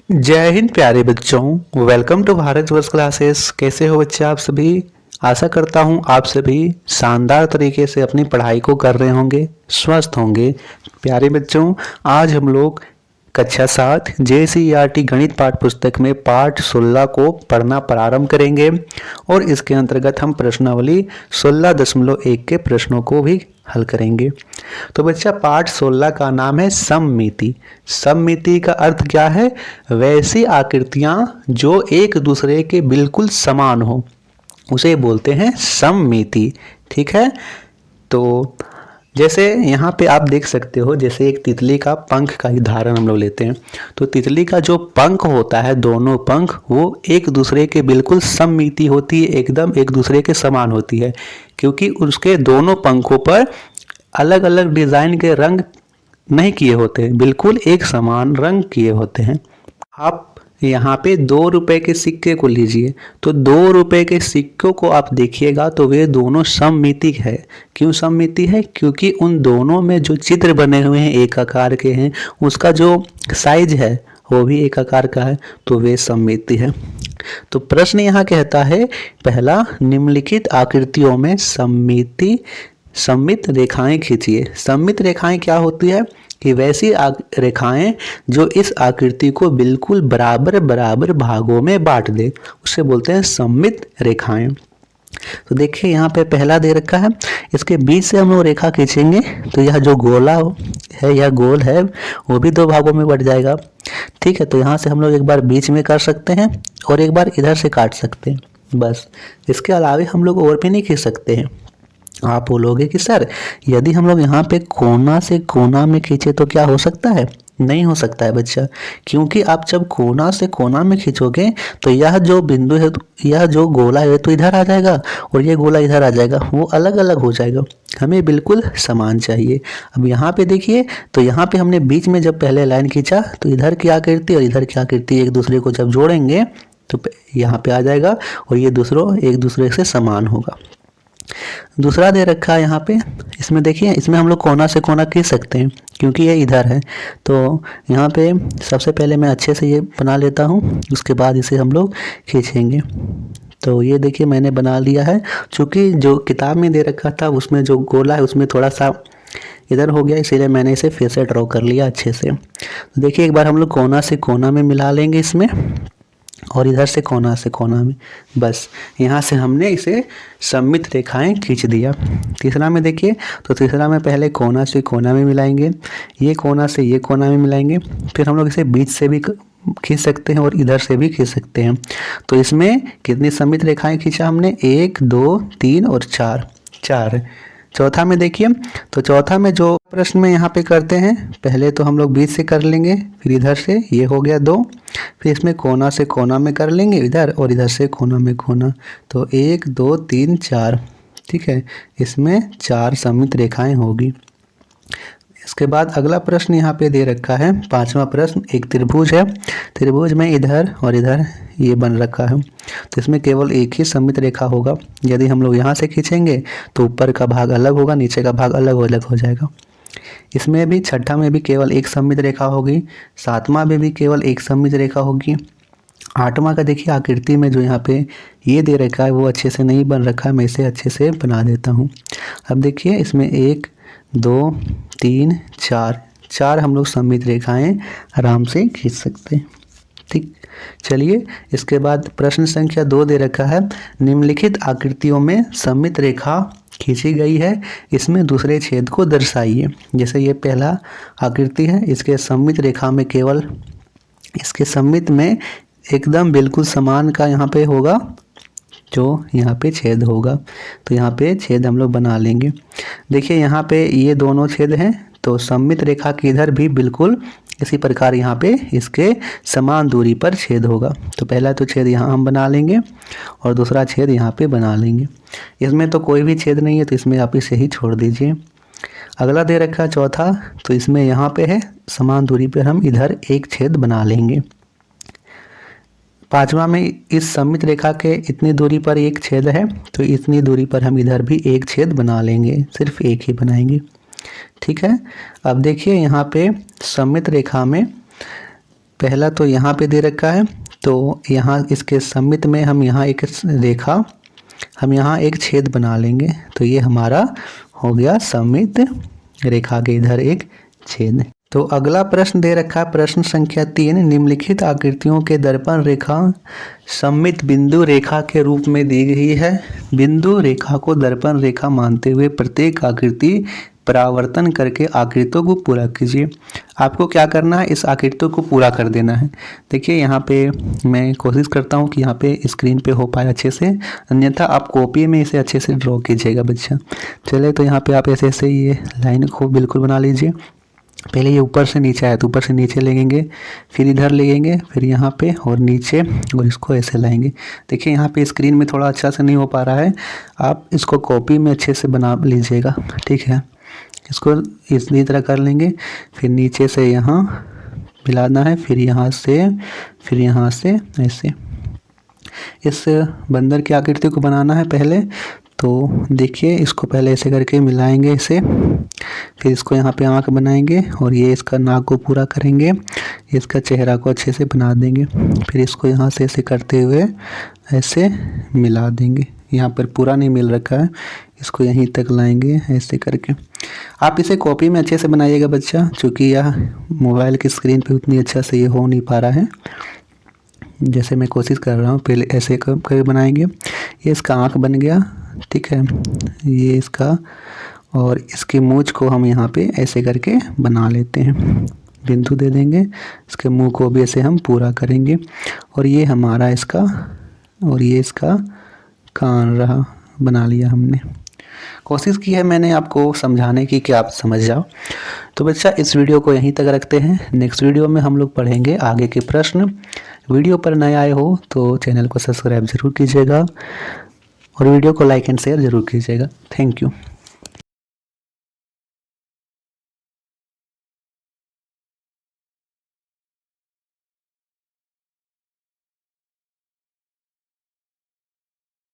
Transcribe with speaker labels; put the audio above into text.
Speaker 1: जय हिंद प्यारे बच्चों, welcome to Bharat verse classes. कैसे हो बच्चे आप सभी। आशा करता हूँ आप सभी शानदार तरीके से अपनी पढ़ाई को कर रहे होंगे, स्वस्थ होंगे। प्यारे बच्चों, आज हम लोग कक्षा 7 JCERT गणित पाठ पुस्तक में पाठ 16 को पढ़ना प्रारंभ करेंगे और इसके अंतर्गत हम प्रश्नावली 16.1 के प्रश्नों को भी हल करेंगे। तो बच्चा पाठ 16 का नाम है सममिति। सममिति का अर्थ क्या है? वैसी आकृतियां जो एक दूसरे के बिल्कुल समान हो उसे बोलते हैं सममिति। ठीक है, तो जैसे यहाँ पे आप देख सकते हो, जैसे एक तितली का पंख का उदाहरण हम लोग लेते हैं। तो तितली का जो पंख होता है, दोनों पंख वो एक दूसरे के बिल्कुल सममिति होती है, एकदम एक दूसरे के समान होती है, क्योंकि उसके दोनों पंखों पर अलग अलग डिज़ाइन के रंग नहीं किए होते हैं, बिल्कुल एक समान रंग किए होते हैं। आप यहाँ पे 2 रुपए के सिक्के को लीजिए, तो 2 रुपए के सिक्कों को आप देखिएगा तो वे दोनों सममितिक है। क्यों सममिति है? क्योंकि उन दोनों में जो चित्र बने हुए हैं एक आकार के हैं, उसका जो साइज है वो भी एक आकार का है, तो वे सममिति है। तो प्रश्न यहाँ कहता है, पहला, निम्नलिखित आकृतियों में सममित रेखाएं खींचिए। सममित रेखाएं क्या होती है कि वैसी रेखाएं जो इस आकृति को बिल्कुल बराबर बराबर भागों में बांट दे, उसे बोलते हैं सममित रेखाएं। तो देखिए यहाँ पे पहला दे रखा है, इसके बीच से हम लोग रेखा खींचेंगे तो यह जो गोला है, यह गोल है, वो भी 2 भागों में बट जाएगा। ठीक है, तो यहाँ से हम लोग एक बार बीच में कर सकते हैं और एक बार इधर से काट सकते हैं, बस। इसके अलावा हम लोग और भी नहीं खींच सकते हैं। आप बोलोगे कि सर, यदि हम लोग यहाँ पे कोना से कोना में खींचे तो क्या हो सकता है? नहीं हो सकता है बच्चा, क्योंकि आप जब कोना से कोना में खींचोगे तो यह जो बिंदु है, यह जो गोला है तो इधर आ जाएगा और ये गोला इधर आ जाएगा, वो अलग अलग हो जाएगा। हमें बिल्कुल समान चाहिए। अब यहाँ पे देखिए, तो यहाँ पे हमने बीच में जब पहले लाइन खींचा तो इधर की आकृति और इधर की आकृति एक दूसरे को जब जोड़ेंगे तो यहाँ पे आ जाएगा और ये एक दूसरे से समान होगा। दूसरा दे रखा है यहाँ पे, इसमें देखिए, इसमें हम लोग कोना से कोना खींच सकते हैं क्योंकि ये इधर है। तो यहाँ पे सबसे पहले मैं अच्छे से ये बना लेता हूँ, उसके बाद इसे हम लोग खींचेंगे। तो ये देखिए मैंने बना लिया है। चूँकि जो किताब में दे रखा था उसमें जो गोला है उसमें थोड़ा सा इधर हो गया, इसीलिए मैंने इसे फिर से ड्रॉ कर लिया अच्छे से। तो देखिए एक बार हम लोग कोना से कोना में मिला लेंगे इसमें, और इधर से कोना में, बस यहाँ से हमने इसे सममित रेखाएं खींच दिया। तीसरा में देखिए, तो तीसरा में पहले कोना से कोना में मिलाएंगे, ये कोना से ये कोना में मिलाएंगे, फिर हम लोग इसे बीच से भी खींच सकते हैं और इधर से भी खींच सकते हैं। तो इसमें कितनी सममित रेखाएं खींचा हमने? 1 2 3 और 4। चौथा में देखिए, तो चौथा में जो प्रश्न में यहाँ पे करते हैं, पहले तो हम लोग बीच से कर लेंगे, फिर इधर से, ये हो गया 2, फिर इसमें कोना से कोना में कर लेंगे इधर, और इधर से कोना में कोना। तो 1 2 3 4, ठीक है, इसमें 4 सममित रेखाएं होगी। इसके बाद अगला प्रश्न यहाँ पे दे रखा है, 5वां प्रश्न। एक त्रिभुज है, त्रिभुज में इधर और इधर ये बन रखा है, तो इसमें केवल एक ही सममित रेखा होगा। यदि हम लोग यहाँ से खींचेंगे तो ऊपर का भाग अलग होगा, नीचे का भाग अलग अलग हो जाएगा। इसमें भी, छठा में भी केवल एक सममित रेखा होगी, 7वां में भी केवल एक सममित रेखा होगी। 8वां का देखिए आकृति में जो यहाँ पे ये दे रखा है वो अच्छे से नहीं बन रखा है, मैं इसे अच्छे से बना देता हूँ। अब देखिए इसमें 1 2 3 4 हम लोग सममित रेखाएं आराम से खींच सकते हैं। ठीक, चलिए इसके बाद प्रश्न संख्या 2 दे रखा है, निम्नलिखित आकृतियों में सममित रेखा खींची गई है, इसमें दूसरे छेद को दर्शाइए। जैसे ये पहला आकृति है, इसके सममित रेखा में केवल इसके सममित में एकदम बिल्कुल समान का यहाँ पे होगा, जो यहाँ पे छेद होगा, तो यहाँ पे छेद हम लोग बना लेंगे। देखिए यहाँ पे ये दोनों छेद हैं, तो सममित रेखा के इधर भी बिल्कुल इसी प्रकार यहाँ पे इसके समान दूरी पर छेद होगा। तो पहला तो छेद यहाँ हम बना लेंगे और दूसरा छेद यहाँ पे बना लेंगे। इसमें तो कोई भी छेद नहीं है, तो इसमें आप इसे ही छोड़ दीजिए। अगला दे रखा है चौथा, तो इसमें यहाँ पे है, समान दूरी पर हम इधर एक छेद बना लेंगे। 5वां में इस सममित रेखा के इतनी दूरी पर एक छेद है, तो इतनी दूरी पर हम इधर भी एक छेद बना लेंगे, सिर्फ एक ही बनाएंगे। ठीक है, अब देखिए यहाँ पे सममित रेखा में पहला तो यहाँ पे दे रखा है, तो यहाँ इसके सममित में हम यहाँ एक रेखा, हम यहाँ एक छेद बना लेंगे, तो ये हमारा हो गया सममित रेखा के इधर एक छेद। तो अगला प्रश्न दे रखा है प्रश्न संख्या 3, निम्नलिखित आकृतियों के दर्पण रेखा सममित बिंदु रेखा के रूप में दी गई है। बिंदु रेखा को दर्पण रेखा मानते हुए प्रत्येक आकृति परावर्तन करके आकृतियों को पूरा कीजिए। आपको क्या करना है, इस आकृतियों को पूरा कर देना है। देखिए यहाँ पे मैं कोशिश करता हूँ कि यहाँ पे स्क्रीन पे हो पाए अच्छे से, अन्यथा आप कॉपी में इसे अच्छे से ड्रॉ कीजिएगा बच्चा। चले तो यहाँ पे आप ऐसे ऐसे ये लाइन को बिल्कुल बना लीजिए। पहले ये ऊपर से नीचे आया तो ऊपर से नीचे लेंगे, फिर इधर लेंगे, फिर यहाँ पे और नीचे, और इसको ऐसे लाएंगे। देखिए यहाँ पे स्क्रीन में थोड़ा अच्छा से नहीं हो पा रहा है, आप इसको कॉपी में अच्छे से बना लीजिएगा, ठीक है। इसको इसी तरह कर लेंगे, फिर नीचे से यहाँ मिलाना है, फिर यहाँ से ऐसे इस बंदर की आकृति को बनाना है पहले। तो देखिए इसको पहले ऐसे करके मिलाएंगे इसे, फिर इसको यहाँ पे आँख बनाएंगे और ये इसका नाक को पूरा करेंगे, इसका चेहरा को अच्छे से बना देंगे, फिर इसको यहाँ से ऐसे करते हुए ऐसे मिला देंगे। यहाँ पर पूरा नहीं मिल रखा है, इसको यहीं तक लाएंगे ऐसे करके। आप इसे कॉपी में अच्छे से बनाइएगा बच्चा, क्योंकि यह मोबाइल की स्क्रीन पे उतनी अच्छा से ये हो नहीं पा रहा है जैसे मैं कोशिश कर रहा हूँ। पहले ऐसे कर बनाएंगे, ये इसका आँख बन गया, ठीक है, ये इसका, और इसकी मूंछ को हम यहाँ पे ऐसे करके बना लेते हैं, बिंदु दे देंगे, इसके मुंह को भी ऐसे हम पूरा करेंगे, और ये हमारा इसका, और ये इसका कान रहा, बना लिया हमने। कोशिश की है मैंने आपको समझाने की कि आप समझ जाओ। तो बच्चा इस वीडियो को यहीं तक रखते हैं, नेक्स्ट वीडियो में हम लोग पढ़ेंगे आगे के प्रश्न। वीडियो पर नए आए हो तो चैनल को सब्सक्राइब ज़रूर कीजिएगा और वीडियो को लाइक एंड शेयर ज़रूर कीजिएगा। Thank you.